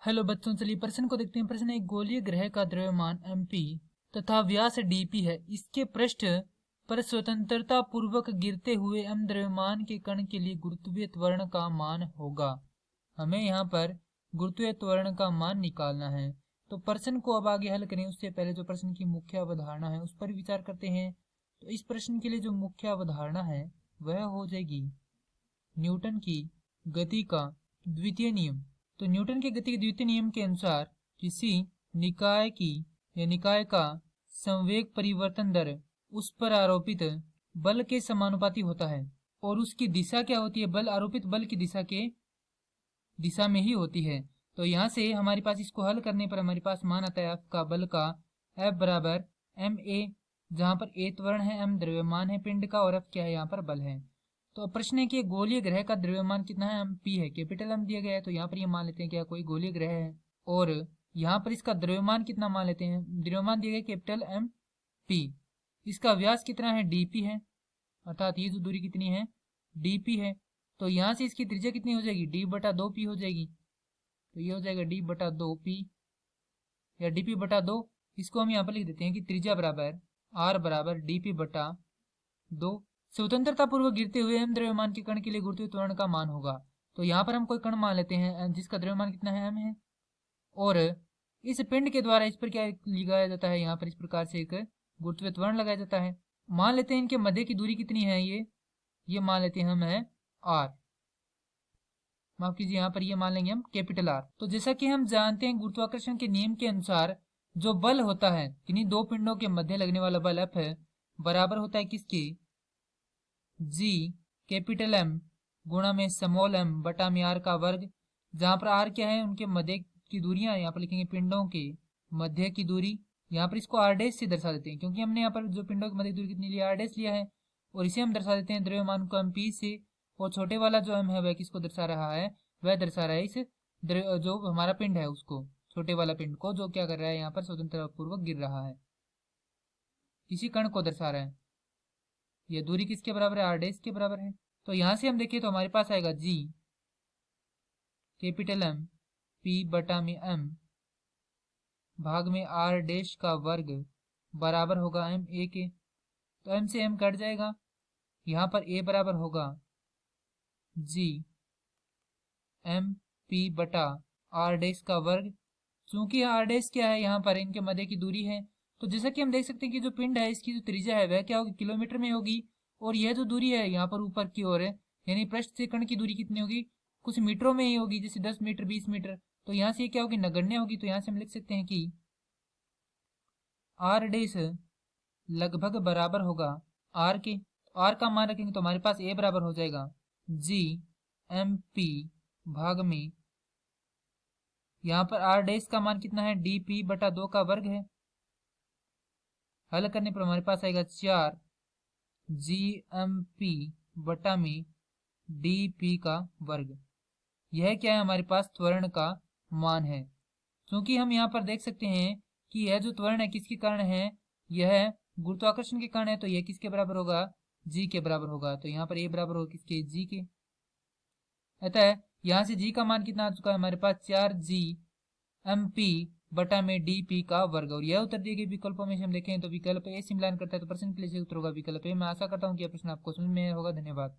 Hello बच्चों, चलिए प्रश्न को देखते हैं। प्रश्न एक गोलीय ग्रह का द्रव्यमान mp तथा व्यास dp है। इसके पृष्ठ पर स्वतंत्रता पूर्वक गिरते हुए m द्रव्यमान के कण के लिए गुरुत्वीय त्वरण का मान होगा। हमें यहाँ पर गुरुत्वीय त्वरण का मान निकालना है। तो प्रश्न को अब आगे हल करें उससे पहले जो प्रश्न की मुख्य अवधारणा है उस पर विचार करते हैं। तो इस प्रश्न के लिए जो मुख्य अवधारणा है वह हो जाएगी न्यूटन की गति का द्वितीय नियम। तो न्यूटन के गति के द्वितीय नियम के अनुसार किसी निकाय की या निकाय का संवेग परिवर्तन दर उस पर आरोपित बल के समानुपाती होता है और उसकी दिशा क्या होती है, बल आरोपित बल की दिशा में ही होती है। तो यहाँ से हमारे पास इसको हल करने पर हमारे पास मान आता है F का बल का F बराबर ma, जहाँ पर a त्वरण है, m द्रव्यमान है पिंड का और F क्या है यहाँ पर बल है। तो प्रश्न है कि गोलीय ग्रह का द्रव्यमान कितना है, p है, कैपिटल M दिया गया है। तो यहाँ पर ये मान लेते हैं क्या कोई गोलीय ग्रह है और यहाँ पर इसका द्रव्यमान कितना मान लेते हैं, द्रव्यमान दिया गया कैपिटल M p। इसका व्यास कितना है, dp है, अर्थात ये जो दूरी कितनी है dp है। तो यहाँ से इसकी त्रिज्या कितनी हो जाएगी, d/2p हो जाएगी। तो ये हो जाएगा d/2p या dp/2। इसको हम यहाँ पर लिख देते हैं कि त्रिज्या बराबर r बराबर dp/2। स्वतंत्रता पूर्वक गिरते हुए m द्रव्यमान के कण के लिए गुरुत्वीय त्वरण का मान होगा। तो यहाँ पर हम कोई कण मान लेते हैं जिसका द्रव्यमान कितना है, m है, और इस पिंड के द्वारा इस पर क्या लगाया जाता है, यहाँ पर इस प्रकार से एक गुरुत्वीय त्वरण लगाया जाता है। मान लेते हैं इनके मध्य की दूरी कितनी है, ये मान लेते हैं हम है r, माफ कीजिए यहाँ पर ये मान लेंगे हम कैपिटल R। तो जैसा कि हम जानते हैं गुरुत्वाकर्षण के नियम के अनुसार जो बल होता है किन्हीं दो पिंडों के मध्य लगने वाला बल F है बराबर होता है किसके, G कैपिटल M गुणा में स्मॉल m बटा में R का वर्ग, जहाँ पर R क्या है उनके मध्य की दूरियां, यहाँ पर लिखेंगे पिंडों के मध्य की दूरी। यहाँ पर इसको R डैश से दर्शा देते हैं क्योंकि हमने यहाँ पर जो पिंडों की मध्य दूरी कितनी लिया, R डैश लिया है, और इसे हम दर्शा देते हैं द्रव्यमान को m p से। और छोटे वाला जो m है वह किसको दर्शा रहा है, वह दर्शा रहा है इस जो हमारा पिंड है उसको, छोटे वाला पिंड को, जो क्या कर रहा है यहाँ पर स्वतंत्रता पूर्वक गिर रहा है, इसी कण को दर्शा रहा है। यह दूरी किसके बराबर है, r डैश के बराबर है। तो यहां से हम देखें तो हमारे पास आएगा G कैपिटल M P बटा में M भाग में R डैश का वर्ग बराबर होगा m a के। तो m से m कट जाएगा, यहाँ पर a बराबर होगा G m p बटा R डैश का वर्ग। चूंकि R डैश क्या है, यहाँ पर इनके मध्य की दूरी है, तो जैसा कि हम देख सकते हैं कि जो पिंड है इसकी जो त्रिज्या है वह क्या होगी, किलोमीटर में होगी, और यह जो दूरी है यहाँ पर ऊपर की ओर है, यानी पृष्ठ से कण की दूरी कितनी होगी, कुछ मीटरों में ही होगी, जैसे 10 मीटर 20 मीटर। तो यहाँ से क्या होगी, नगण्य होगी। तो यहाँ से हम लिख सकते हैं कि R डैश लगभग बराबर होगा R के। R का मान रखेंगे तो हमारे पास a बराबर हो जाएगा G m p भाग में, यहाँ पर R डैश का मान कितना है, dp/2 का वर्ग है। हल करने पर हमारे पास आएगा 4 GMP बटा में dp का वर्ग। यह क्या है, हमारे पास त्वरण का मान है। क्योंकि हम यहाँ पर देख सकते हैं कि यह जो त्वरण है किसके कारण है, यह गुरुत्वाकर्षण के कारण है, तो यह किसके बराबर होगा, g के बराबर होगा। तो यहाँ पर a बराबर होगा किसके, g के। अतः यहाँ से g का मान कितना आ चुका है हमारे पास, 4GMP बटा में dp का वर्ग। और यह उत्तर दिए गए विकल्पों में से हम देखें तो विकल्प ए से मिलान करता है, तो प्रश्न के लिए उत्तर होगा विकल्प ए। मैं आशा करता हूँ कि यह प्रश्न आपको समझ में होगा। धन्यवाद।